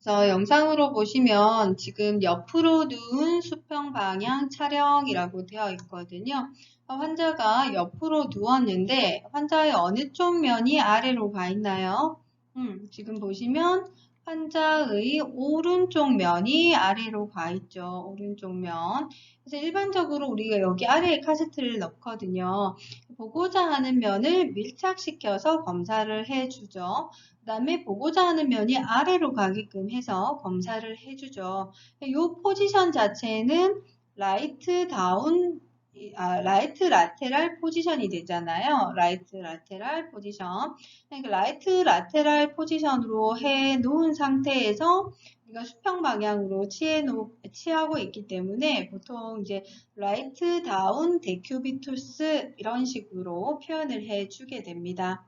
그래서 영상으로 보시면 지금 옆으로 누운 수평 방향 촬영이라고 되어 있거든요. 환자가 옆으로 누웠는데 환자의 어느 쪽 면이 아래로 가 있나요? 지금 보시면 환자의 오른쪽 면이 아래로 가 있죠. 오른쪽 면. 그래서 일반적으로 우리가 여기 아래에 카세트를 넣거든요. 보고자 하는 면을 밀착시켜서 검사를 해주죠. 그 다음에 보고자 하는 면이 아래로 가게끔 해서 검사를 해주죠. 이 포지션 자체는 라이트 다운, 라이트 라테랄 포지션이 되잖아요. 라이트 라테랄 포지션. 그러니까 라이트 라테랄 포지션으로 해 놓은 상태에서 우리가 수평 방향으로 취하고 있기 때문에 보통 이제 라이트 다운 데큐비투스 이런 식으로 표현을 해주게 됩니다.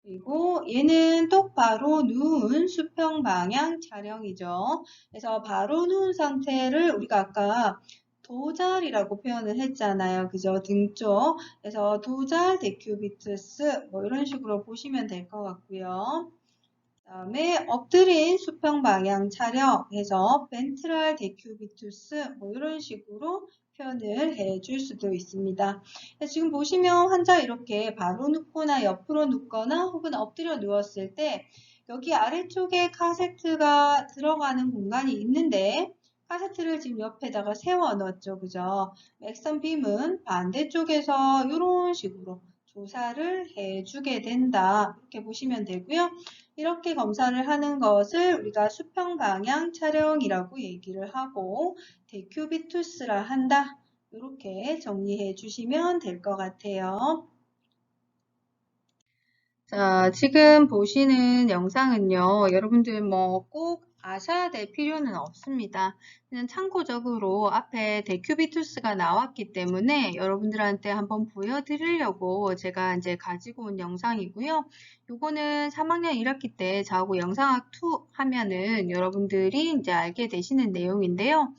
그리고 얘는 똑바로 누운 수평 방향 촬영이죠. 그래서 바로 누운 상태를 우리가 아까 도잘이라고 표현을 했잖아요. 그죠? 등 쪽. 그래서 도잘 데큐비투스 뭐 이런 식으로 보시면 될 것 같고요. 그다음에 엎드린 수평 방향 촬영해서 벤트랄 데큐비투스 뭐 이런 식으로 표현을 해줄 수도 있습니다. 지금 보시면 환자 이렇게 바로 눕거나 옆으로 눕거나 혹은 엎드려 누웠을 때 여기 아래쪽에 카세트가 들어가는 공간이 있는데 카세트를 지금 옆에다가 세워 넣었죠. 그죠? 액션 빔은 반대쪽에서 이런 식으로 조사를 해주게 된다. 이렇게 보시면 되고요. 이렇게 검사를 하는 것을 우리가 수평 방향 촬영이라고 얘기를 하고 데큐비투스라 한다. 이렇게 정리해 주시면 될 것 같아요. 자, 지금 보시는 영상은요, 여러분들 뭐 꼭 아셔야 될 필요는 없습니다. 그냥 참고적으로 앞에 데큐비투스가 나왔기 때문에 여러분들한테 한번 보여드리려고 제가 이제 가지고 온 영상이고요. 요거는 3학년 1학기 때 저하고 영상학 2 하면은 여러분들이 이제 알게 되시는 내용인데요.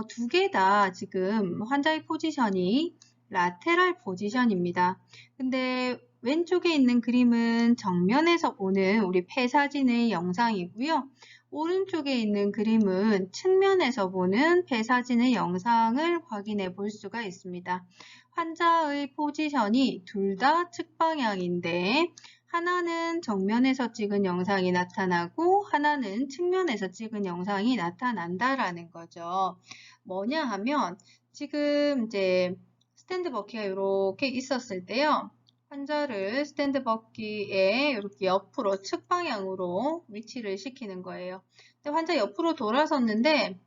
두 개 다 지금 환자의 포지션이 라테랄 포지션입니다. 근데 왼쪽에 있는 그림은 정면에서 보는 우리 폐 사진의 영상이고요. 오른쪽에 있는 그림은 측면에서 보는 폐 사진의 영상을 확인해 볼 수가 있습니다. 환자의 포지션이 둘 다 측방향인데 하나는 정면에서 찍은 영상이 나타나고 하나는 측면에서 찍은 영상이 나타난다라는 거죠. 뭐냐 하면 지금 이제 스탠드 버키가 이렇게 있었을 때요. 환자를 스탠드 버키에 이렇게 옆으로 측방향으로 위치를 시키는 거예요. 근데 환자 옆으로 돌아섰는데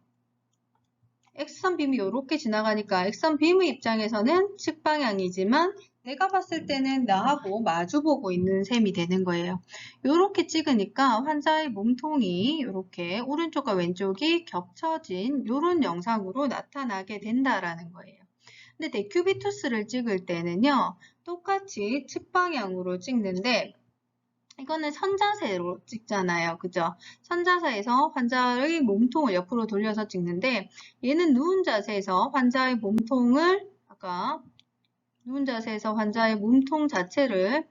액션 빔이 이렇게 지나가니까 액션 빔의 입장에서는 측방향이지만 내가 봤을 때는 나하고 마주보고 있는 셈이 되는 거예요. 이렇게 찍으니까 환자의 몸통이 이렇게 오른쪽과 왼쪽이 겹쳐진 이런 영상으로 나타나게 된다라는 거예요. 근데 데큐비투스를 찍을 때는요, 똑같이 측방향으로 찍는데 이거는 선자세로 찍잖아요. 그죠? 선자세에서 환자의 몸통을 옆으로 돌려서 찍는데 얘는 누운 자세에서 환자의 몸통을 아까 누운 자세에서 환자의 몸통 자체를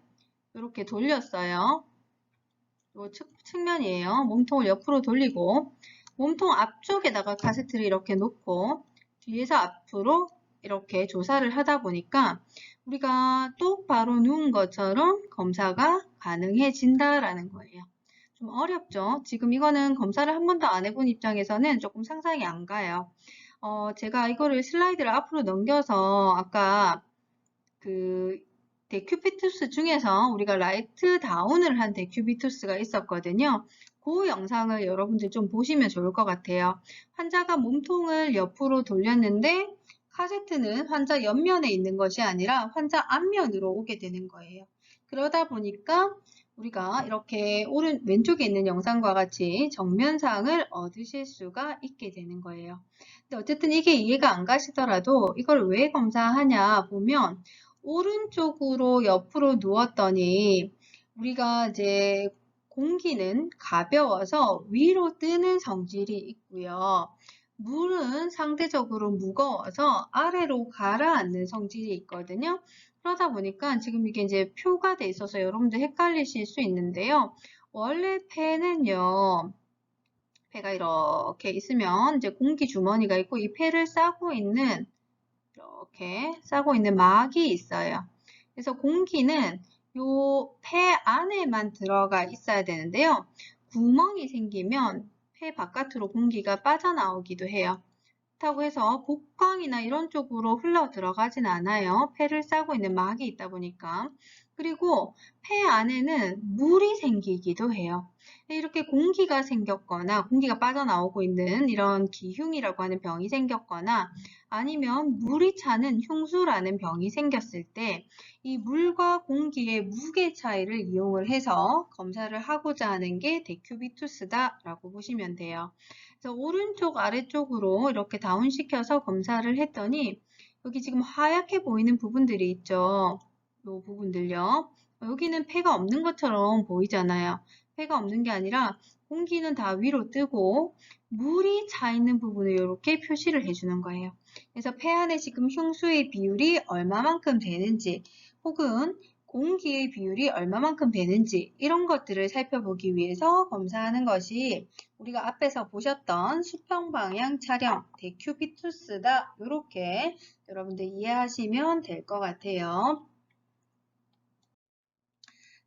이렇게 돌렸어요. 이 측면이에요. 몸통을 옆으로 돌리고 몸통 앞쪽에다가 카세트를 이렇게 놓고 뒤에서 앞으로 이렇게 조사를 하다 보니까 우리가 똑바로 누운 것처럼 검사가 가능해진다라는 거예요. 좀 어렵죠? 지금 이거는 검사를 한 번도 안 해본 입장에서는 조금 상상이 안 가요. 제가 이거를 슬라이드를 앞으로 넘겨서 아까 그 데큐비투스 중에서 우리가 라이트 다운을 한 데큐비투스가 있었거든요. 그 영상을 여러분들 좀 보시면 좋을 것 같아요. 환자가 몸통을 옆으로 돌렸는데 카세트는 환자 옆면에 있는 것이 아니라 환자 앞면으로 오게 되는 거예요. 그러다 보니까 우리가 이렇게 왼쪽에 있는 영상과 같이 정면상을 얻으실 수가 있게 되는 거예요. 근데 어쨌든 이게 이해가 안 가시더라도 이걸 왜 검사하냐 보면 오른쪽으로 옆으로 누웠더니 우리가 이제 공기는 가벼워서 위로 뜨는 성질이 있고요. 물은 상대적으로 무거워서 아래로 가라앉는 성질이 있거든요. 그러다 보니까 지금 이게 이제 표가 돼 있어서 여러분들 헷갈리실 수 있는데요. 원래 폐는요, 폐가 이렇게 있으면 이제 공기 주머니가 있고 이 폐를 싸고 있는 이렇게 싸고 있는 막이 있어요. 그래서 공기는 요 폐 안에만 들어가 있어야 되는데요. 구멍이 생기면 폐 바깥으로 공기가 빠져나오기도 해요. 그렇다고 해서 복강이나 이런 쪽으로 흘러 들어가진 않아요. 폐를 싸고 있는 막이 있다 보니까. 그리고 폐 안에는 물이 생기기도 해요. 이렇게 공기가 생겼거나 공기가 빠져나오고 있는 이런 기흉이라고 하는 병이 생겼거나 아니면 물이 차는 흉수라는 병이 생겼을 때 이 물과 공기의 무게 차이를 이용을 해서 검사를 하고자 하는 게 데큐비투스다라고 보시면 돼요. 그래서 오른쪽 아래쪽으로 이렇게 다운시켜서 검사를 했더니 여기 지금 하얗게 보이는 부분들이 있죠. 이 부분들요. 여기는 폐가 없는 것처럼 보이잖아요. 폐가 없는 게 아니라 공기는 다 위로 뜨고 물이 차 있는 부분을 이렇게 표시를 해주는 거예요. 그래서 폐 안에 지금 흉수의 비율이 얼마만큼 되는지 혹은 공기의 비율이 얼마만큼 되는지 이런 것들을 살펴보기 위해서 검사하는 것이 우리가 앞에서 보셨던 수평방향 촬영 데큐비투스다 이렇게 여러분들 이해하시면 될 것 같아요.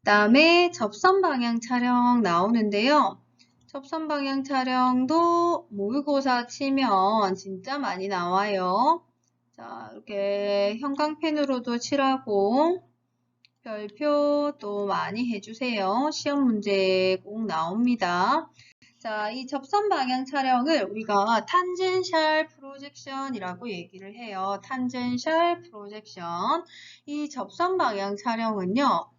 다음에 접선방향 촬영 나오는데요. 접선방향 촬영도 모의고사 치면 진짜 많이 나와요. 자, 이렇게 형광펜으로도 칠하고 별표도 많이 해주세요. 시험 문제 꼭 나옵니다. 자, 이 접선 방향 촬영을 우리가 탄젠셜 프로젝션이라고 얘기를 해요. 탄젠셜 프로젝션. 이 접선 방향 촬영은요,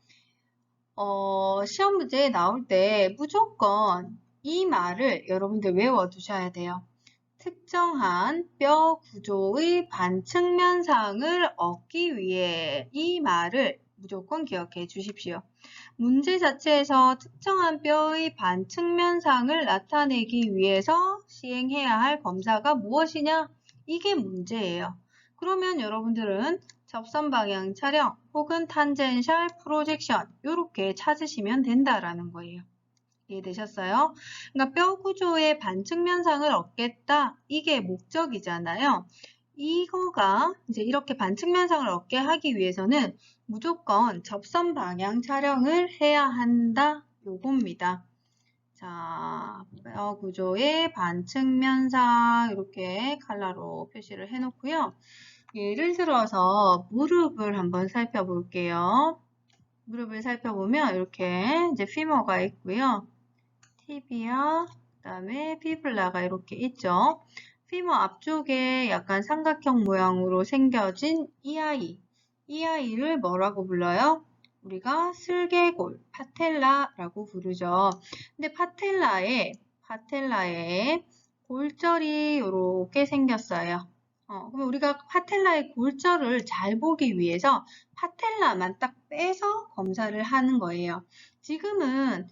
시험 문제에 나올 때 무조건 이 말을 여러분들 외워두셔야 돼요. 특정한 뼈 구조의 반측면상을 얻기 위해 이 말을 무조건 기억해 주십시오. 문제 자체에서 특정한 뼈의 반측면상을 나타내기 위해서 시행해야 할 검사가 무엇이냐? 이게 문제예요. 그러면 여러분들은 접선 방향 촬영 혹은 탄젠셜 프로젝션 이렇게 찾으시면 된다라는 거예요. 이해되셨어요? 그러니까 뼈 구조의 반측면상을 얻겠다. 이게 목적이잖아요. 이거가 이제 이렇게 반측면상을 얻게 하기 위해서는 무조건 접선 방향 촬영을 해야 한다. 요겁니다. 자, 뼈 구조의 반측면상 이렇게 컬러로 표시를 해 놓고요. 예를 들어서 무릎을 한번 살펴볼게요. 무릎을 살펴보면 이렇게 이제 피머가 있고요. 티비아, 그다음에 피블라가 이렇게 있죠. 피머 앞쪽에 약간 삼각형 모양으로 생겨진 이 아이를 뭐라고 불러요? 우리가 슬개골, 파텔라라고 부르죠. 근데 파텔라에 골절이 이렇게 생겼어요. 그럼 우리가 파텔라의 골절을 잘 보기 위해서 파텔라만 딱 빼서 검사를 하는 거예요. 지금은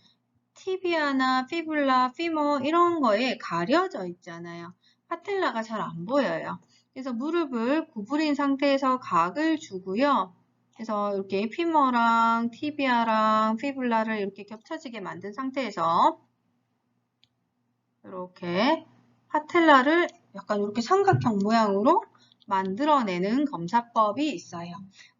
티비아나 피블라, 피머 이런 거에 가려져 있잖아요. 파텔라가 잘 안 보여요. 그래서 무릎을 구부린 상태에서 각을 주고요. 그래서 이렇게 피머랑 티비아랑 피블라를 이렇게 겹쳐지게 만든 상태에서 이렇게 파텔라를 약간 이렇게 삼각형 모양으로 만들어내는 검사법이 있어요.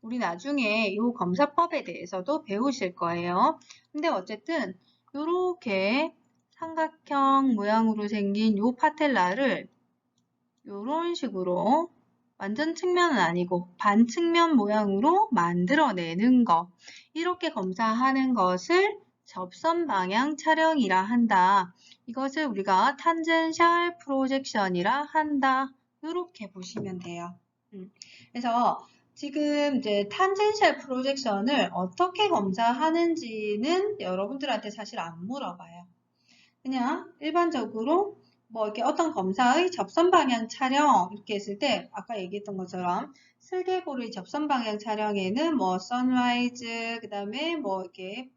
우리 나중에 이 검사법에 대해서도 배우실 거예요. 근데 어쨌든 이렇게 삼각형 모양으로 생긴 이 파텔라를 이런 식으로 완전 측면은 아니고 반측면 모양으로 만들어내는 거. 이렇게 검사하는 것을 접선 방향 촬영이라 한다. 이것을 우리가 탄젠셜 프로젝션이라 한다. 이렇게 보시면 돼요. 그래서 지금 이제 탄젠셜 프로젝션을 어떻게 검사하는지는 여러분들한테 사실 안 물어봐요. 그냥 일반적으로 뭐 이렇게 어떤 검사의 접선 방향 촬영 이렇게 했을 때 아까 얘기했던 것처럼 슬개골의 접선 방향 촬영에는 뭐 선라이즈 그다음에 뭐 이렇게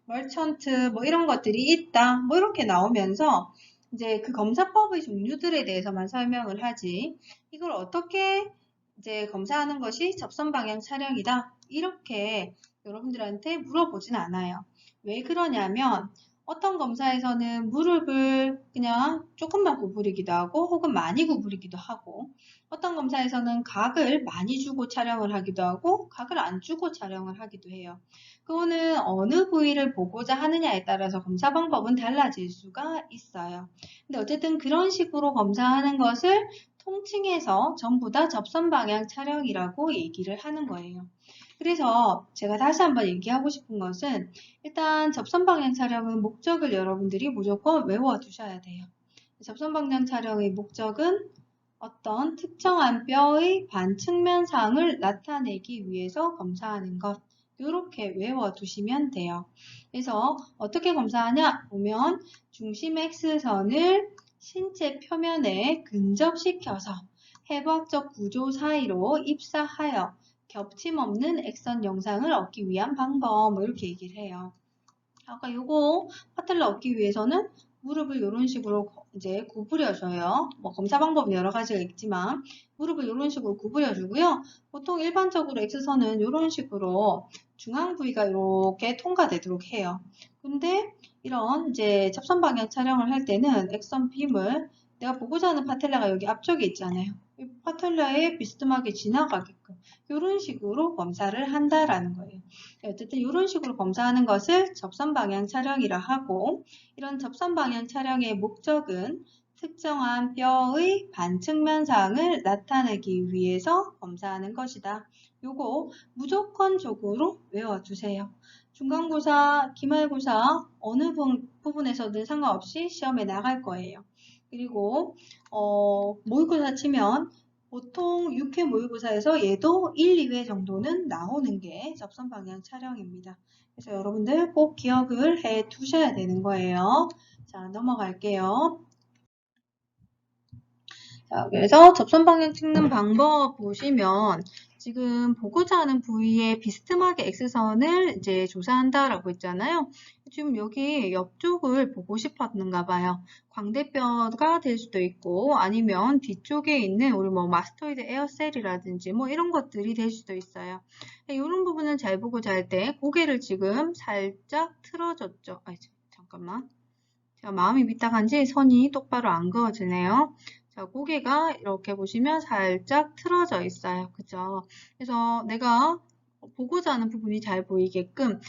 멀천트 뭐 이런 것들이 있다 뭐 이렇게 나오면서 이제 그 검사법의 종류들에 대해서만 설명을 하지 이걸 어떻게 이제 검사하는 것이 접선 방향 촬영이다 이렇게 여러분들한테 물어보진 않아요. 왜 그러냐면 어떤 검사에서는 무릎을 그냥 조금만 구부리기도 하고 혹은 많이 구부리기도 하고 어떤 검사에서는 각을 많이 주고 촬영을 하기도 하고 각을 안 주고 촬영을 하기도 해요. 그거는 어느 부위를 보고자 하느냐에 따라서 검사 방법은 달라질 수가 있어요. 근데 어쨌든 그런 식으로 검사하는 것을 통칭해서 전부 다 접선 방향 촬영이라고 얘기를 하는 거예요. 그래서 제가 다시 한번 얘기하고 싶은 것은 일단 접선 방향 촬영은 목적을 여러분들이 무조건 외워 두셔야 돼요. 접선 방향 촬영의 목적은 어떤 특정한 뼈의 반측면상을 나타내기 위해서 검사하는 것. 이렇게 외워 두시면 돼요. 그래서 어떻게 검사하냐 보면 중심 X선을 신체 표면에 근접시켜서 해부학적 구조 사이로 입사하여 겹침 없는 액선 영상을 얻기 위한 방법 뭐 이렇게 얘기를 해요. 아까 요거 파트를 얻기 위해서는 무릎을 이런 식으로 이제 구부려줘요. 뭐 검사 방법은 여러 가지가 있지만 무릎을 이런 식으로 구부려주고요. 보통 일반적으로 X선은 이런 식으로 중앙 부위가 이렇게 통과되도록 해요. 근데 이런 이제 접선 방향 촬영을 할 때는 X선 빔을 내가 보고자 하는 파텔라가 여기 앞쪽에 있잖아요. 이 파텔라에 비스듬하게 지나가게끔 이런 식으로 검사를 한다라는 거예요. 어쨌든 이런 식으로 검사하는 것을 접선 방향 촬영이라 하고 이런 접선 방향 촬영의 목적은 특정한 뼈의 반측면상을 나타내기 위해서 검사하는 것이다. 요거 무조건적으로 외워두세요. 중간고사, 기말고사 어느 부분에서든 상관없이 시험에 나갈 거예요. 그리고 모의고사 치면 보통 6회 모의고사에서 얘도 1, 2회 정도는 나오는 게 접선 방향 촬영입니다. 그래서 여러분들 꼭 기억을 해 두셔야 되는 거예요. 자, 넘어갈게요. 자, 그래서 접선 방향 찍는 방법 보시면 지금 보고자 하는 부위에 비스듬하게 X선을 이제 조사한다라고 했잖아요. 지금 여기 옆쪽을 보고 싶었는가 봐요. 광대뼈가 될 수도 있고 아니면 뒤쪽에 있는 우리 뭐 마스토이드 에어셀이라든지 뭐 이런 것들이 될 수도 있어요. 이런 부분은 잘 보고 잘 때 고개를 지금 살짝 틀어줬죠. 아, 잠깐만. 제가 마음이 삐딱한지 선이 똑바로 안 그어지네요. 자, 고개가 이렇게 보시면 살짝 틀어져 있어요. 그죠? 그래서 내가 보고자 하는 부분이 잘 보이게끔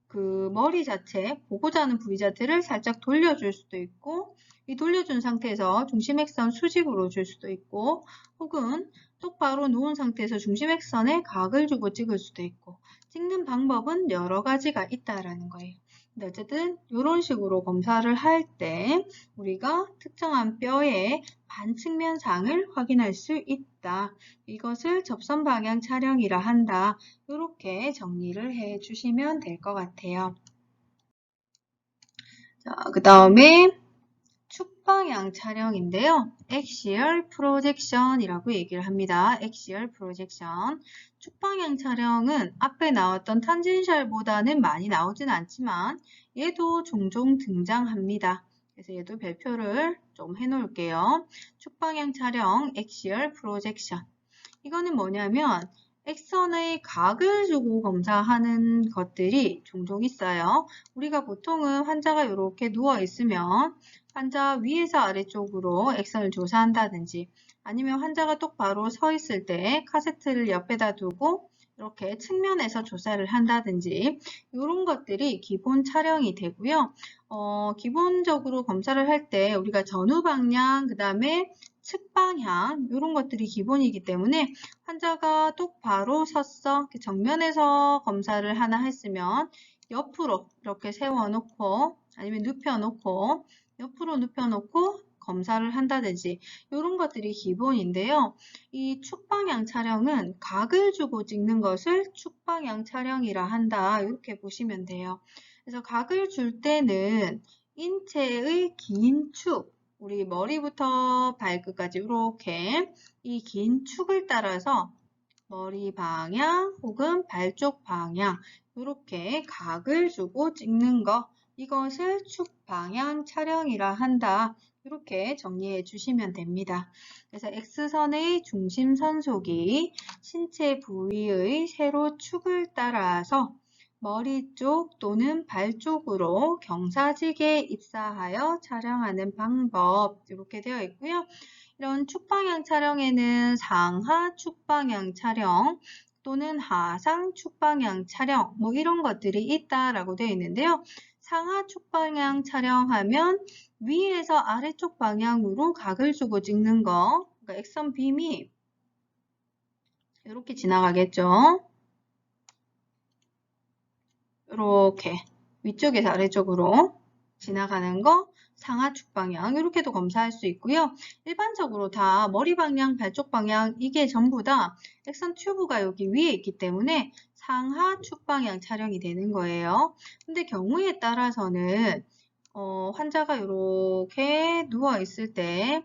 그 머리 자체, 보고자 하는 부위 자체를 살짝 돌려줄 수도 있고 이 돌려준 상태에서 중심액선 수직으로 줄 수도 있고 혹은 똑바로 누운 상태에서 중심액선에 각을 주고 찍을 수도 있고 찍는 방법은 여러 가지가 있다라는 거예요. 근데 어쨌든 이런 식으로 검사를 할 때 우리가 특정한 뼈의 반측면상을 확인할 수 있다. 이것을 접선 방향 촬영이라 한다. 이렇게 정리를 해 주시면 될 것 같아요. 자, 그 다음에 축방향 촬영인데요. Axial Projection이라고 얘기를 합니다. Axial Projection. 축방향 촬영은 앞에 나왔던 탄젠셜보다는 많이 나오진 않지만 얘도 종종 등장합니다. 그래서 얘도 별표를 좀 해놓을게요. 축방향 촬영 Axial Projection. 이거는 뭐냐면 액선의 각을 주고 검사하는 것들이 종종 있어요. 우리가 보통은 환자가 이렇게 누워 있으면 환자 위에서 아래쪽으로 액선을 조사한다든지 아니면 환자가 똑바로 서 있을 때 카세트를 옆에다 두고 이렇게 측면에서 조사를 한다든지 이런 것들이 기본 촬영이 되고요. 기본적으로 검사를 할 때 우리가 전후 방향, 그 다음에 측방향 이런 것들이 기본이기 때문에 환자가 똑바로 섰어 정면에서 검사를 하나 했으면 옆으로 이렇게 세워놓고 아니면 눕혀놓고 옆으로 눕혀놓고 검사를 한다든지 이런 것들이 기본인데요. 이 축방향 촬영은 각을 주고 찍는 것을 축방향 촬영이라 한다. 이렇게 보시면 돼요. 그래서 각을 줄 때는 인체의 긴 축, 우리 머리부터 발끝까지 이렇게 이 긴 축을 따라서 머리 방향 혹은 발 쪽 방향 이렇게 각을 주고 찍는 거 이것을 축 방향 촬영이라 한다. 이렇게 정리해 주시면 됩니다. 그래서 X선의 중심 선속이 신체 부위의 세로 축을 따라서 머리 쪽 또는 발 쪽으로 경사지게 입사하여 촬영하는 방법 이렇게 되어 있고요. 이런 축방향 촬영에는 상하 축방향 촬영 또는 하상 축방향 촬영 뭐 이런 것들이 있다라고 되어 있는데요. 상하 축방향 촬영하면 위에서 아래쪽 방향으로 각을 주고 찍는 거, 그러니까 액션 빔이 이렇게 지나가겠죠. 이렇게 위쪽에서 아래쪽으로 지나가는 거 상하축 방향 이렇게도 검사할 수 있고요. 일반적으로 다 머리 방향, 발쪽 방향 이게 전부 다 액션 튜브가 여기 위에 있기 때문에 상하축 방향 촬영이 되는 거예요. 근데 경우에 따라서는 환자가 이렇게 누워 있을 때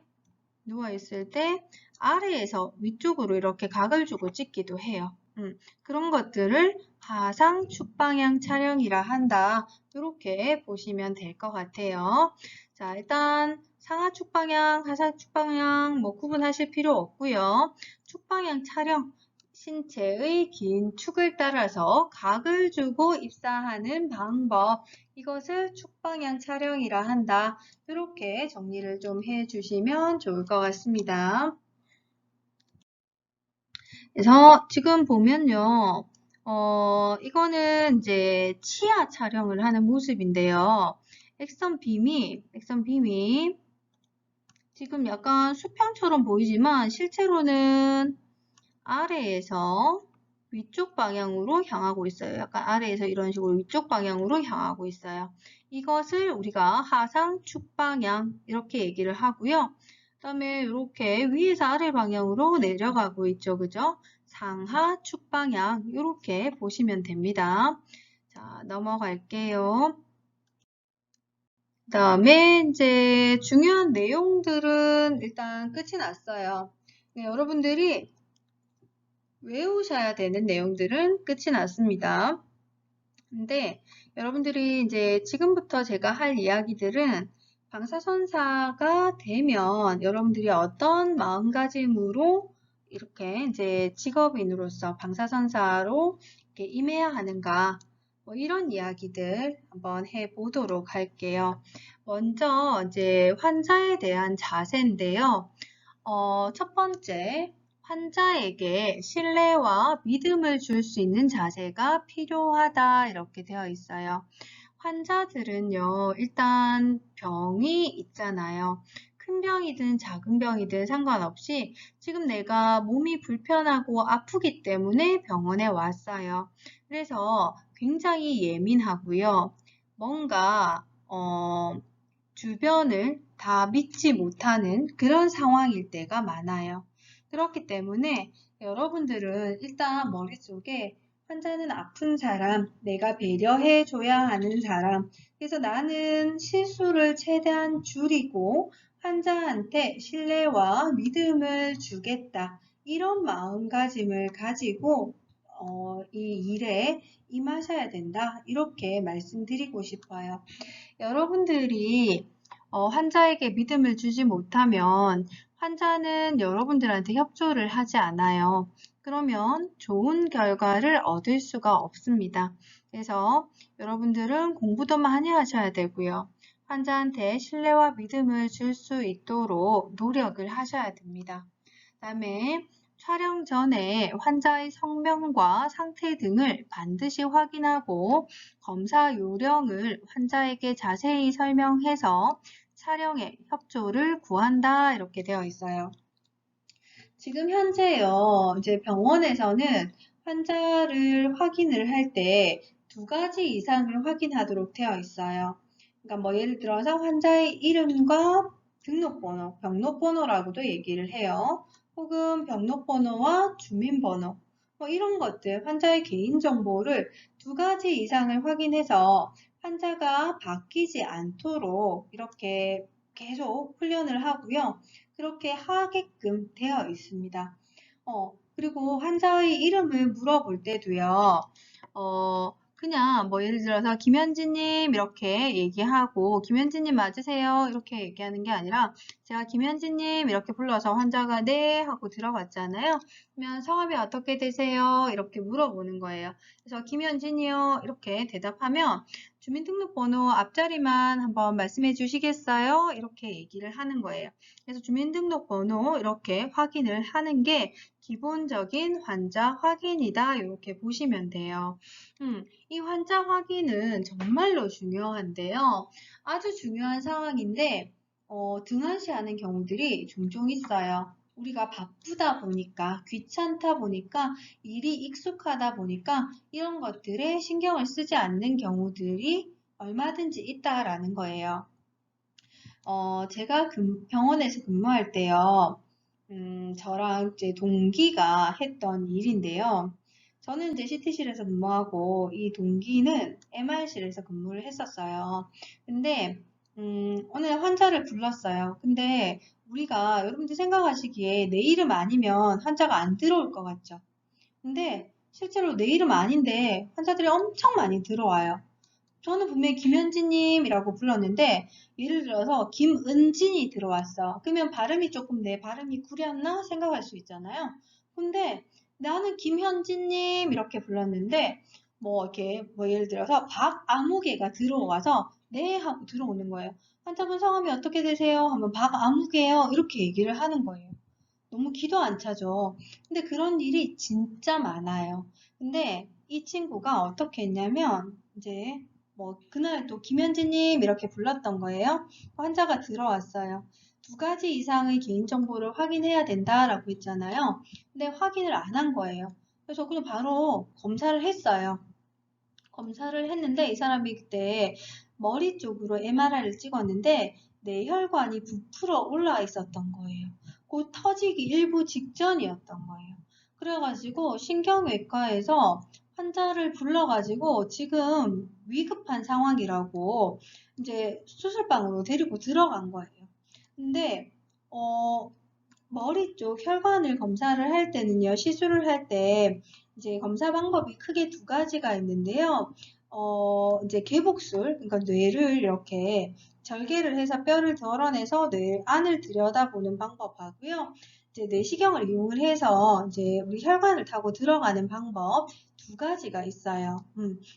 아래에서 위쪽으로 이렇게 각을 주고 찍기도 해요. 그런 것들을 하상 축방향 촬영이라 한다. 이렇게 보시면 될 것 같아요. 자, 일단 상하 축방향, 하상 축방향 뭐 구분하실 필요 없고요. 축방향 촬영, 신체의 긴 축을 따라서 각을 주고 입사하는 방법. 이것을 축방향 촬영이라 한다. 이렇게 정리를 좀 해주시면 좋을 것 같습니다. 그래서 지금 보면요. 이거는 이제 치아 촬영을 하는 모습인데요. 액션 빔이 지금 약간 수평처럼 보이지만 실제로는 아래에서 위쪽 방향으로 향하고 있어요. 약간 아래에서 이런 식으로 위쪽 방향으로 향하고 있어요. 이것을 우리가 하상 축방향 이렇게 얘기를 하고요. 그 다음에 이렇게 위에서 아래 방향으로 내려가고 있죠. 그죠? 상하 축방향 이렇게 보시면 됩니다. 자, 넘어갈게요. 그 다음에 이제 중요한 내용들은 일단 끝이 났어요. 네, 여러분들이 외우셔야 되는 내용들은 끝이 났습니다. 근데 여러분들이 이제 지금부터 제가 할 이야기들은 방사선사가 되면 여러분들이 어떤 마음가짐으로 이렇게 이제 직업인으로서 방사선사로 이렇게 임해야 하는가 뭐 이런 이야기들 한번 해보도록 할게요. 먼저 이제 환자에 대한 자세인데요. 첫 번째, 환자에게 신뢰와 믿음을 줄 수 있는 자세가 필요하다 이렇게 되어 있어요. 환자들은요, 일단 병이 있잖아요. 큰 병이든 작은 병이든 상관없이 지금 내가 몸이 불편하고 아프기 때문에 병원에 왔어요. 그래서 굉장히 예민하고요. 뭔가 주변을 다 믿지 못하는 그런 상황일 때가 많아요. 그렇기 때문에 여러분들은 일단 머릿속에 환자는 아픈 사람, 내가 배려해 줘야 하는 사람, 그래서 나는 실수를 최대한 줄이고 환자한테 신뢰와 믿음을 주겠다. 이런 마음가짐을 가지고 이 일에 임하셔야 된다. 이렇게 말씀드리고 싶어요. 여러분들이 환자에게 믿음을 주지 못하면 환자는 여러분들한테 협조를 하지 않아요. 그러면 좋은 결과를 얻을 수가 없습니다. 그래서 여러분들은 공부도 많이 하셔야 되고요. 환자한테 신뢰와 믿음을 줄 수 있도록 노력을 하셔야 됩니다. 그 다음에 촬영 전에 환자의 성명과 상태 등을 반드시 확인하고 검사 요령을 환자에게 자세히 설명해서 촬영에 협조를 구한다 이렇게 되어 있어요. 지금 현재요, 이제 병원에서는 환자를 확인을 할 때 두 가지 이상을 확인하도록 되어 있어요. 그러니까 뭐 예를 들어서 환자의 이름과 등록번호, 병록번호라고도 얘기를 해요. 혹은 병록번호와 주민번호, 뭐 이런 것들, 환자의 개인정보를 두 가지 이상을 확인해서 환자가 바뀌지 않도록 이렇게 계속 훈련을 하고요. 그렇게 하게끔 되어 있습니다. 그리고 환자의 이름을 물어볼 때도요, 그냥 뭐 예를 들어서 김현진님 이렇게 얘기하고 김현진님 맞으세요? 이렇게 얘기하는 게 아니라 제가 김현진님 이렇게 불러서 환자가 네 하고 들어갔잖아요. 그러면 성함이 어떻게 되세요? 이렇게 물어보는 거예요. 그래서 김현진이요 이렇게 대답하면 주민등록번호 앞자리만 한번 말씀해 주시겠어요? 이렇게 얘기를 하는 거예요. 그래서 주민등록번호 이렇게 확인을 하는 게 기본적인 환자 확인이다. 이렇게 보시면 돼요. 이 환자 확인은 정말로 중요한데요. 아주 중요한 상황인데 등한시하는 경우들이 종종 있어요. 우리가 바쁘다 보니까 귀찮다 보니까 일이 익숙하다 보니까 이런 것들에 신경을 쓰지 않는 경우들이 얼마든지 있다라는 거예요. 제가 병원에서 근무할 때요. 저랑 이제 동기가 했던 일인데요. 저는 이제 CT실에서 근무하고 이 동기는 MR실에서 근무를 했었어요. 근데 오늘 환자를 불렀어요. 근데 우리가 여러분들 생각하시기에 내 이름 아니면 환자가 안 들어올 것 같죠? 근데 실제로 내 이름 아닌데 환자들이 엄청 많이 들어와요. 저는 분명히 김현진님이라고 불렀는데 예를 들어서 김은진이 들어왔어. 그러면 발음이 조금 내 발음이 구렸나 생각할 수 있잖아요. 근데 나는 김현진님 이렇게 불렀는데 뭐 이렇게 뭐 예를 들어서 박아무개가 들어와서 네 하고 들어오는 거예요. 환자분 성함이 어떻게 되세요? 하면 박아무개요 이렇게 얘기를 하는 거예요. 너무 기도 안 차죠. 근데 그런 일이 진짜 많아요. 근데 이 친구가 어떻게 했냐면 이제 뭐 그날 또 김현지님 이렇게 불렀던 거예요. 환자가 들어왔어요. 2가지 이상의 개인정보를 확인해야 된다라고 했잖아요. 근데 확인을 안 한 거예요. 그래서 그냥 바로 검사를 했어요. 검사를 했는데 이 사람이 그때 머리 쪽으로 MRI를 찍었는데 뇌혈관이 부풀어 올라와 있었던 거예요. 곧 터지기 일부 직전이었던 거예요. 그래가지고 신경외과에서 환자를 불러가지고 지금 위급한 상황이라고 이제 수술방으로 데리고 들어간 거예요. 근데 머리 쪽 혈관을 검사를 할 때는요, 시술을 할 때 이제 검사 방법이 크게 2가지가 있는데요. 이제 개복술, 그러니까 뇌를 이렇게 절개를 해서 뼈를 덜어내서 뇌 안을 들여다보는 방법하고요. 이제 내시경을 이용을 해서 이제 우리 혈관을 타고 들어가는 방법 2가지가 있어요.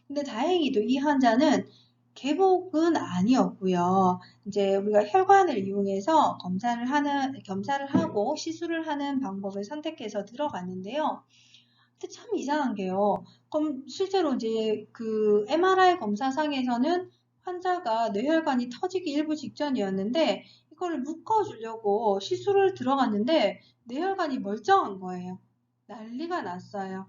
근데 다행히도 이 환자는 개복은 아니었고요. 이제 우리가 혈관을 이용해서 검사를 하고 시술을 하는 방법을 선택해서 들어갔는데요. 근데 참 이상한 게요. 실제로 이제 그 MRI 검사상에서는 환자가 뇌혈관이 터지기 일부 직전이었는데 이거를 묶어주려고 시술을 들어갔는데 뇌혈관이 멀쩡한 거예요. 난리가 났어요.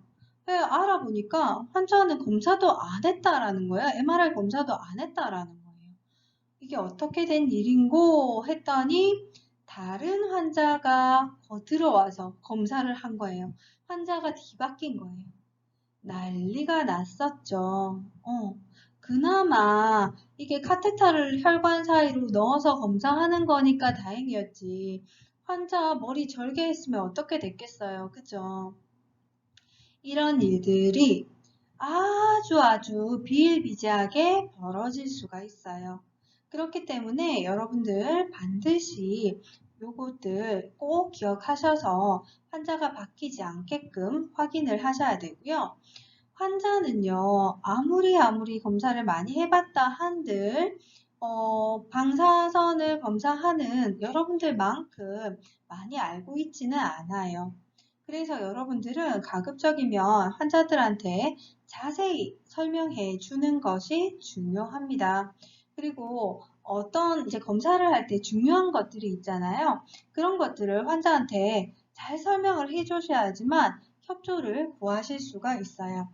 알아보니까 환자는 검사도 안 했다라는 거예요. MRI 검사도 안 했다라는 거예요. 이게 어떻게 된 일인고 했더니 다른 환자가 들어와서 검사를 한 거예요. 환자가 뒤바뀐 거예요. 난리가 났었죠. 그나마 이게 카테터를 혈관 사이로 넣어서 검사하는 거니까 다행이었지. 환자 머리 절개했으면 어떻게 됐겠어요. 그죠? 이런 일들이 아주 비일비재하게 벌어질 수가 있어요. 그렇기 때문에 여러분들 반드시 요것들 꼭 기억하셔서 환자가 바뀌지 않게끔 확인을 하셔야 되고요. 환자는요, 아무리 검사를 많이 해봤다 한들, 방사선을 검사하는 여러분들만큼 많이 알고 있지는 않아요. 그래서 여러분들은 가급적이면 환자들한테 자세히 설명해 주는 것이 중요합니다. 그리고 어떤 이제 검사를 할 때 중요한 것들이 있잖아요. 그런 것들을 환자한테 잘 설명을 해 주셔야지만 협조를 구하실 수가 있어요.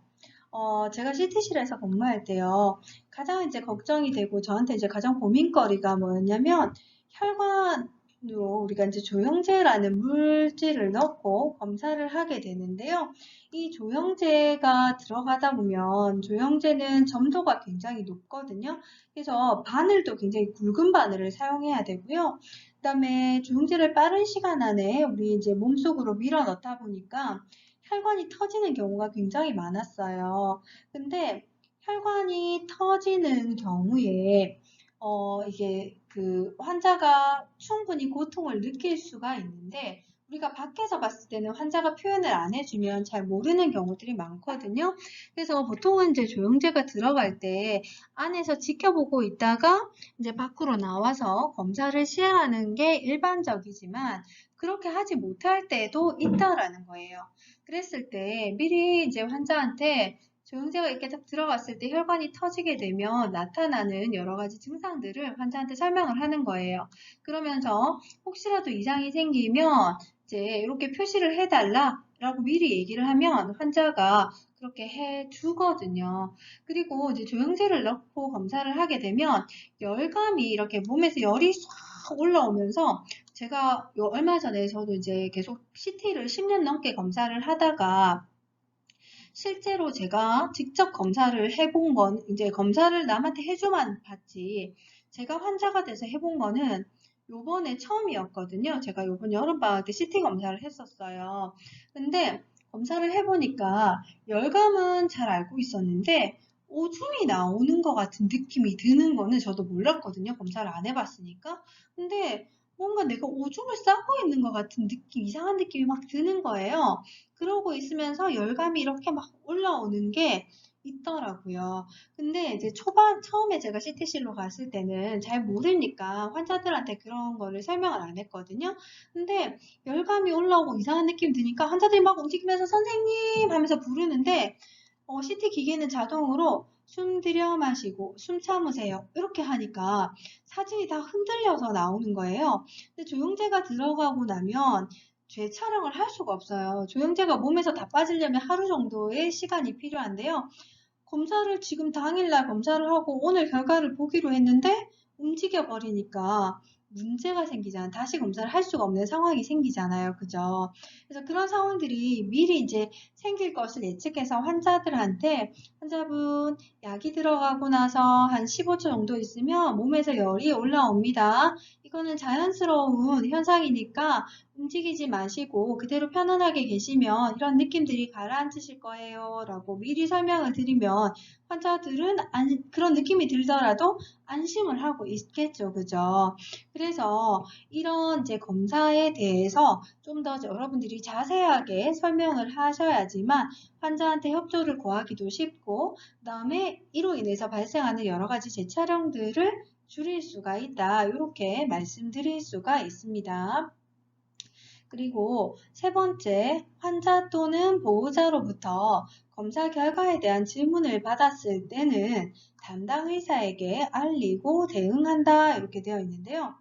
제가 CT실에서 근무할 때요. 가장 이제 걱정이 되고 저한테 이제 가장 고민거리가 뭐였냐면 혈관으로 우리가 이제 조영제라는 물질을 넣고 검사를 하게 되는데요. 이 조영제가 들어가다 보면 조영제는 점도가 굉장히 높거든요. 그래서 바늘도 굉장히 굵은 바늘을 사용해야 되고요. 그다음에 조영제를 빠른 시간 안에 우리 이제 몸속으로 밀어 넣다 보니까 혈관이 터지는 경우가 굉장히 많았어요. 근데 혈관이 터지는 경우에 이게 그 환자가 충분히 고통을 느낄 수가 있는데 우리가 밖에서 봤을 때는 환자가 표현을 안 해주면 잘 모르는 경우들이 많거든요. 그래서 보통은 이제 조영제가 들어갈 때 안에서 지켜보고 있다가 이제 밖으로 나와서 검사를 시행하는 게 일반적이지만 그렇게 하지 못할 때도 있다라는 거예요. 그랬을 때 미리 이제 환자한테 조영제가 이렇게 딱 들어갔을 때 혈관이 터지게 되면 나타나는 여러 가지 증상들을 환자한테 설명을 하는 거예요. 그러면서 혹시라도 이상이 생기면 이제 이렇게 표시를 해달라 라고 미리 얘기를 하면 환자가 그렇게 해주거든요. 그리고 이제 조영제를 넣고 검사를 하게 되면 열감이 이렇게 몸에서 열이 싹 올라오면서 제가 얼마 전에 저도 이제 계속 CT를 10년 넘게 검사를 하다가 실제로 제가 직접 검사를 해본 건 이제 검사를 남한테 해줘만 봤지 제가 환자가 돼서 해본 거는 요번에 처음이었거든요. 제가 요번 여름방학 때 CT 검사를 했었어요. 근데 검사를 해보니까 열감은 잘 알고 있었는데 오줌이 나오는 것 같은 느낌이 드는 거는 저도 몰랐거든요. 검사를 안 해봤으니까. 근데 뭔가 내가 오줌을 싸고 있는 것 같은 느낌, 이상한 느낌이 막 드는 거예요. 그러고 있으면서 열감이 이렇게 막 올라오는 게 있더라고요. 근데 이제 처음에 제가 CT실로 갔을 때는 잘 모르니까 환자들한테 그런 거를 설명을 안 했거든요. 근데 열감이 올라오고 이상한 느낌 드니까 환자들이 막 움직이면서 선생님 하면서 부르는데 CT 기계는 자동으로 숨 들여 마시고 숨 참으세요. 이렇게 하니까 사진이 다 흔들려서 나오는 거예요. 근데 조영제가 들어가고 나면 재촬영을 할 수가 없어요. 조영제가 몸에서 다 빠지려면 하루 정도의 시간이 필요한데요. 검사를 지금 당일날 검사를 하고 오늘 결과를 보기로 했는데 움직여 버리니까 문제가 생기잖아요. 다시 검사를 할 수가 없는 상황이 생기잖아요. 그죠? 그래서 그런 상황들이 미리 이제 생길 것을 예측해서 환자들한테 환자분 약이 들어가고 나서 한 15초 정도 있으면 몸에서 열이 올라옵니다. 이거는 자연스러운 현상이니까 움직이지 마시고 그대로 편안하게 계시면 이런 느낌들이 가라앉으실 거예요. 라고 미리 설명을 드리면 환자들은 그런 느낌이 들더라도 안심을 하고 있겠죠. 그죠? 그래서 이런 이제 검사에 대해서 좀 더 여러분들이 자세하게 설명을 하셔야지만 환자한테 협조를 구하기도 쉽고 그다음에 이로 인해서 발생하는 여러 가지 재촬영들을 줄일 수가 있다. 이렇게 말씀드릴 수가 있습니다. 그리고 세 번째, 환자 또는 보호자로부터 검사 결과에 대한 질문을 받았을 때는 담당 의사에게 알리고 대응한다. 이렇게 되어 있는데요.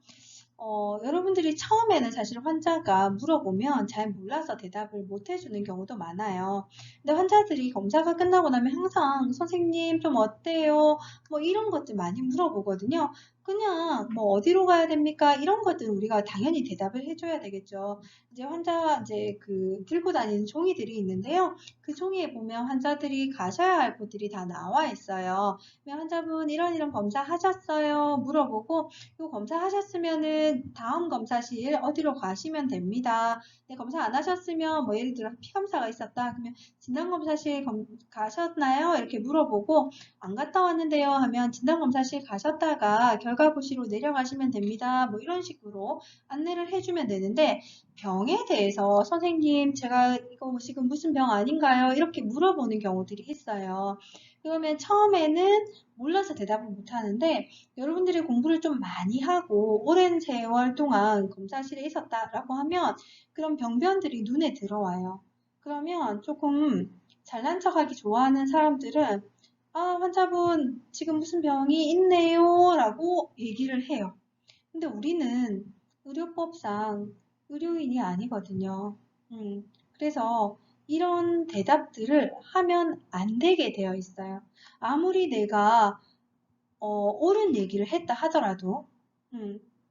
여러분들이 처음에는 사실 환자가 물어보면 잘 몰라서 대답을 못 해주는 경우도 많아요. 근데 환자들이 검사가 끝나고 나면 항상 선생님 좀 어때요? 뭐 이런 것들 많이 물어보거든요. 그냥 뭐 어디로 가야 됩니까? 이런 것들은 우리가 당연히 대답을 해줘야 되겠죠. 이제 환자 이제 그 들고 다니는 종이들이 있는데요. 그 종이에 보면 환자들이 가셔야 할 곳들이 다 나와 있어요. 환자분 이런 검사 하셨어요? 물어보고 또 검사하셨으면은 다음 검사실 어디로 가시면 됩니다. 네, 검사 안 하셨으면 뭐 예를 들어 피 검사가 있었다 그러면 진단검사실 가셨나요? 이렇게 물어보고 안 갔다 왔는데요 하면 진단검사실 가셨다가 결과 보시러 내려가시면 됩니다. 뭐 이런 식으로 안내를 해주면 되는데 병에 대해서 선생님 제가 이거 지금 무슨 병 아닌가요? 이렇게 물어보는 경우들이 있어요. 그러면 처음에는 몰라서 대답을 못 하는데 여러분들이 공부를 좀 많이 하고 오랜 세월 동안 검사실에 있었다라고 하면 그런 병변들이 눈에 들어와요. 그러면 조금 잘난 척하기 좋아하는 사람들은 아, 환자분 지금 무슨 병이 있네요 라고 얘기를 해요. 근데 우리는 의료법상 의료인이 아니거든요. 그래서 이런 대답들을 하면 안 되게 되어 있어요. 아무리 내가 옳은 얘기를 했다 하더라도,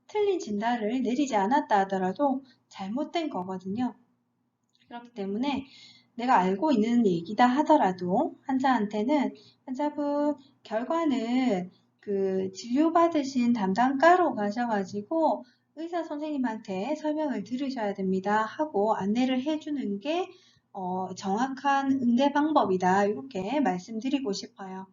틀린 진단을 내리지 않았다 하더라도 잘못된 거거든요. 그렇기 때문에 내가 알고 있는 얘기다 하더라도 환자한테는 환자분 결과는 그 진료받으신 담당과로 가셔가지고 의사 선생님한테 설명을 들으셔야 됩니다 하고 안내를 해주는 게 정확한 응대 방법이다 이렇게 말씀드리고 싶어요.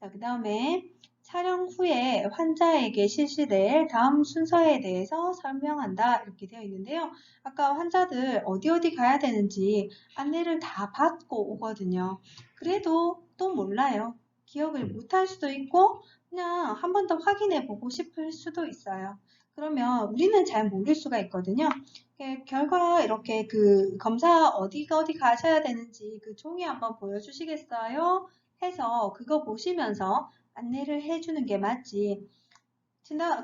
자, 그 다음에 촬영 후에 환자에게 실시될 다음 순서에 대해서 설명한다 이렇게 되어 있는데요. 아까 환자들 어디 가야 되는지 안내를 다 받고 오거든요. 그래도 또 몰라요. 기억을 못할 수도 있고 그냥 한 번 더 확인해 보고 싶을 수도 있어요. 그러면 우리는 잘 모를 수가 있거든요. 결과 이렇게 그 검사 어디 가셔야 되는지 그 종이 한번 보여주시겠어요? 해서 그거 보시면서 안내를 해주는 게 맞지.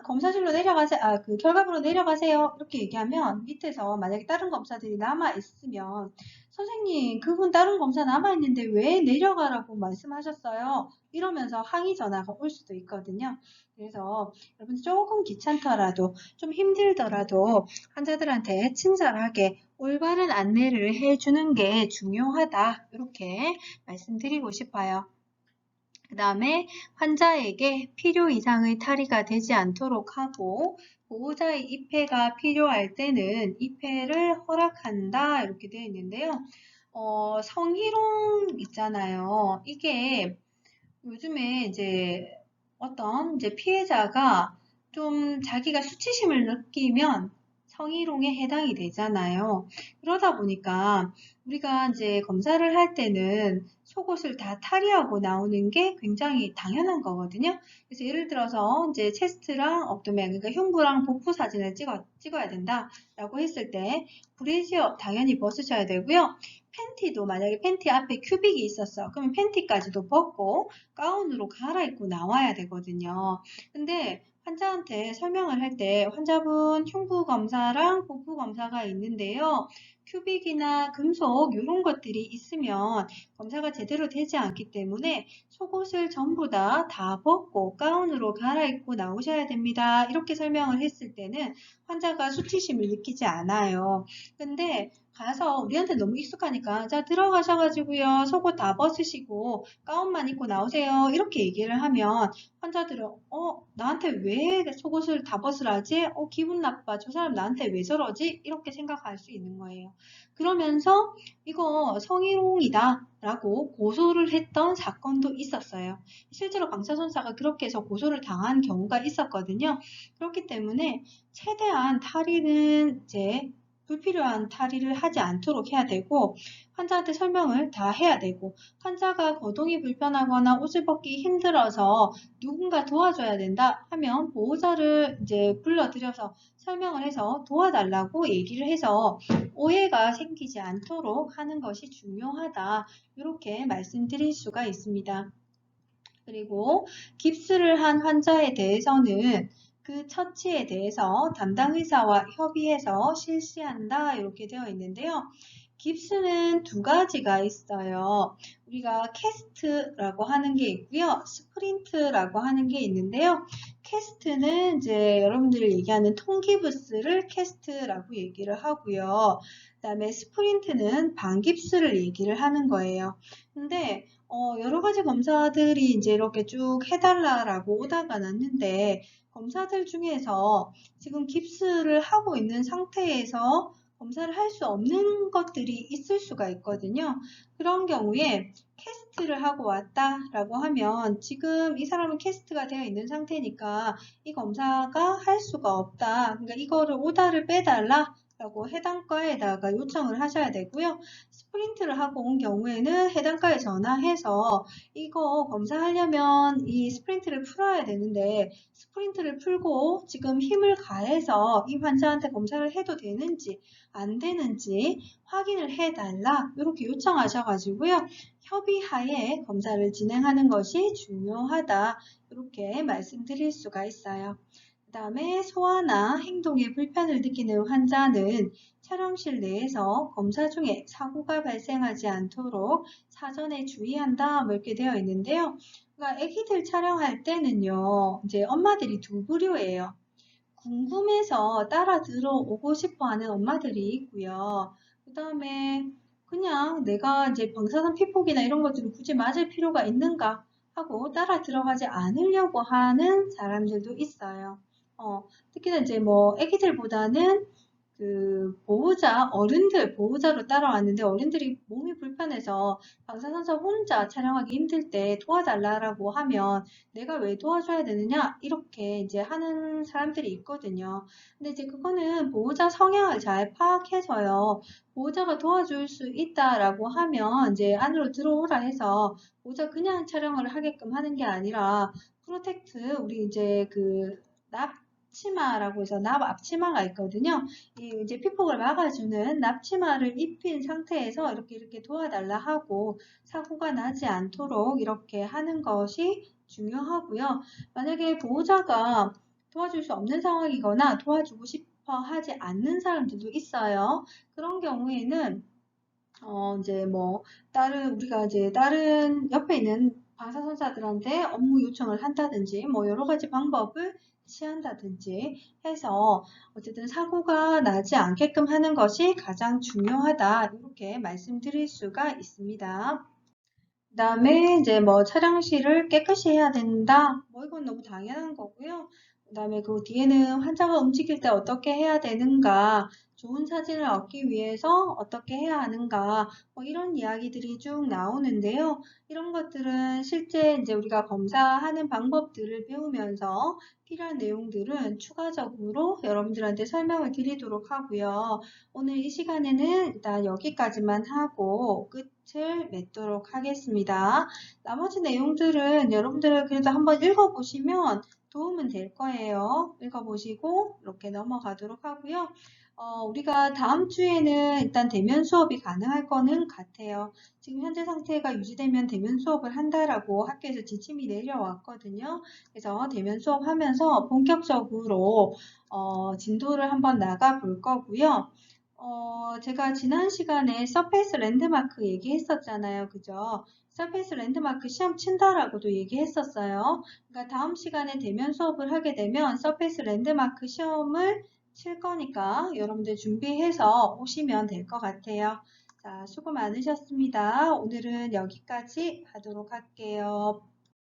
검사실로 내려가세요. 그 결과부로 내려가세요. 이렇게 얘기하면 밑에서 만약에 다른 검사들이 남아 있으면 선생님, 그분 다른 검사 남아 있는데 왜 내려가라고 말씀하셨어요? 이러면서 항의 전화가 올 수도 있거든요. 그래서 여러분 조금 귀찮더라도 좀 힘들더라도 환자들한테 친절하게 올바른 안내를 해주는 게 중요하다. 이렇게 말씀드리고 싶어요. 그 다음에 환자에게 필요 이상의 탈의가 되지 않도록 하고 보호자의 입회가 필요할 때는 입회를 허락한다 이렇게 되어 있는데요. 성희롱 있잖아요. 이게 요즘에 이제 어떤 이제 피해자가 좀 자기가 수치심을 느끼면 성희롱에 해당이 되잖아요. 그러다 보니까 우리가 이제 검사를 할 때는 속옷을 다 탈의하고 나오는 게 굉장히 당연한 거거든요. 그래서 예를 들어서 이제 체스트랑 업도면, 그러니까 흉부랑 복부 사진을 찍어야 된다라고 했을 때 브래지어 당연히 벗으셔야 되고요. 팬티도 만약에 팬티 앞에 큐빅이 있었어. 그러면 팬티까지도 벗고 가운으로 갈아입고 나와야 되거든요. 근데 환자한테 설명을 할 때 환자분 흉부 검사랑 복부 검사가 있는데요. 큐빅이나 금속 이런 것들이 있으면 검사가 제대로 되지 않기 때문에 속옷을 전부 다 벗고 가운으로 갈아입고 나오셔야 됩니다. 이렇게 설명을 했을 때는 환자가 수치심을 느끼지 않아요. 근데 가서 우리한테 너무 익숙하니까 자 들어가셔가지고요 속옷 다 벗으시고 가운만 입고 나오세요 이렇게 얘기를 하면 환자들은 나한테 왜 속옷을 다 벗으라지? 기분 나빠. 저 사람 나한테 왜 저러지? 이렇게 생각할 수 있는 거예요. 그러면서 이거 성희롱이다 라고 고소를 했던 사건도 있었어요. 실제로 방사선사가 그렇게 해서 고소를 당한 경우가 있었거든요. 그렇기 때문에 최대한 탈의는 이제 불필요한 탈의를 하지 않도록 해야 되고 환자한테 설명을 다 해야 되고 환자가 거동이 불편하거나 옷을 벗기 힘들어서 누군가 도와줘야 된다 하면 보호자를 이제 불러들여서 설명을 해서 도와달라고 얘기를 해서 오해가 생기지 않도록 하는 것이 중요하다. 이렇게 말씀드릴 수가 있습니다. 그리고 깁스를 한 환자에 대해서는 그 처치에 대해서 담당 의사와 협의해서 실시한다 이렇게 되어 있는데요. 깁스는 두 가지가 있어요. 우리가 캐스트라고 하는 게 있고요. 스프린트라고 하는 게 있는데요. 캐스트는 이제 여러분들이 얘기하는 통기부스를 캐스트라고 얘기를 하고요. 그 다음에 스프린트는 반깁스를 얘기를 하는 거예요. 근데 여러 가지 검사들이 이제 이렇게 쭉 해달라고 오다가 났는데 검사들 중에서 지금 깁스를 하고 있는 상태에서 검사를 할 수 없는 것들이 있을 수가 있거든요. 그런 경우에 캐스트를 하고 왔다라고 하면 지금 이 사람은 캐스트가 되어 있는 상태니까 이 검사가 할 수가 없다. 그러니까 이거를 오다를 빼달라. 라고 해당과에다가 요청을 하셔야 되고요. 스프린트를 하고 온 경우에는 해당과에 전화해서 이거 검사하려면 이 스프린트를 풀어야 되는데 스프린트를 풀고 지금 힘을 가해서 이 환자한테 검사를 해도 되는지 안 되는지 확인을 해달라 이렇게 요청하셔가지고요. 협의하에 검사를 진행하는 것이 중요하다 이렇게 말씀드릴 수가 있어요. 그 다음에 소화나 행동에 불편을 느끼는 환자는 촬영실 내에서 검사 중에 사고가 발생하지 않도록 사전에 주의한다 이렇게 되어 있는데요. 그러니까 아기들 촬영할 때는요, 이제 엄마들이 두 부류예요. 궁금해서 따라 들어오고 싶어 하는 엄마들이 있고요. 그 다음에 그냥 내가 이제 방사선 피폭이나 이런 것들을 굳이 맞을 필요가 있는가 하고 따라 들어가지 않으려고 하는 사람들도 있어요. 특히나 이제 뭐 애기들보다는 보호자, 어른들 보호자로 따라왔는데 어른들이 몸이 불편해서 방사선사 혼자 촬영하기 힘들 때 도와달라고 하면 내가 왜 도와줘야 되느냐? 이렇게 이제 하는 사람들이 있거든요. 근데 이제 그거는 보호자 성향을 잘 파악해서요. 보호자가 도와줄 수 있다라고 하면 이제 안으로 들어오라 해서 보호자 그냥 촬영을 하게끔 하는 게 아니라 프로텍트, 우리 이제 납치마라고 해서 납 앞치마가 있거든요. 이 이제 피폭을 막아주는 납치마를 입힌 상태에서 이렇게 도와달라 하고 사고가 나지 않도록 이렇게 하는 것이 중요하고요. 만약에 보호자가 도와줄 수 없는 상황이거나 도와주고 싶어 하지 않는 사람들도 있어요. 그런 경우에는 이제 우리가 이제 다른 옆에 있는 방사선사들한테 업무 요청을 한다든지, 여러 가지 방법을 취한다든지 해서, 어쨌든 사고가 나지 않게끔 하는 것이 가장 중요하다. 이렇게 말씀드릴 수가 있습니다. 그 다음에 이제 촬영실을 깨끗이 해야 된다. 이건 너무 당연한 거고요. 그 다음에 그 뒤에는 환자가 움직일 때 어떻게 해야 되는가, 좋은 사진을 얻기 위해서 어떻게 해야 하는가, 이런 이야기들이 쭉 나오는데요. 이런 것들은 실제 이제 우리가 검사하는 방법들을 배우면서 필요한 내용들은 추가적으로 여러분들한테 설명을 드리도록 하고요. 오늘 이 시간에는 일단 여기까지만 하고 끝을 맺도록 하겠습니다. 나머지 내용들은 여러분들 그래도 한번 읽어보시면 도움은 될 거예요. 읽어보시고 이렇게 넘어가도록 하고요. 우리가 다음 주에는 일단 대면 수업이 가능할 거는 같아요. 지금 현재 상태가 유지되면 대면 수업을 한다라고 학교에서 지침이 내려왔거든요. 그래서 대면 수업 하면서 본격적으로 진도를 한번 나가 볼 거고요. 제가 지난 시간에 서페이스 랜드마크 얘기했었잖아요. 그죠? 서페이스 랜드마크 시험 친다라고도 얘기했었어요. 그러니까 다음 시간에 대면 수업을 하게 되면 서페이스 랜드마크 시험을 칠 거니까 여러분들 준비해서 오시면 될 것 같아요. 자, 수고 많으셨습니다. 오늘은 여기까지 하도록 할게요.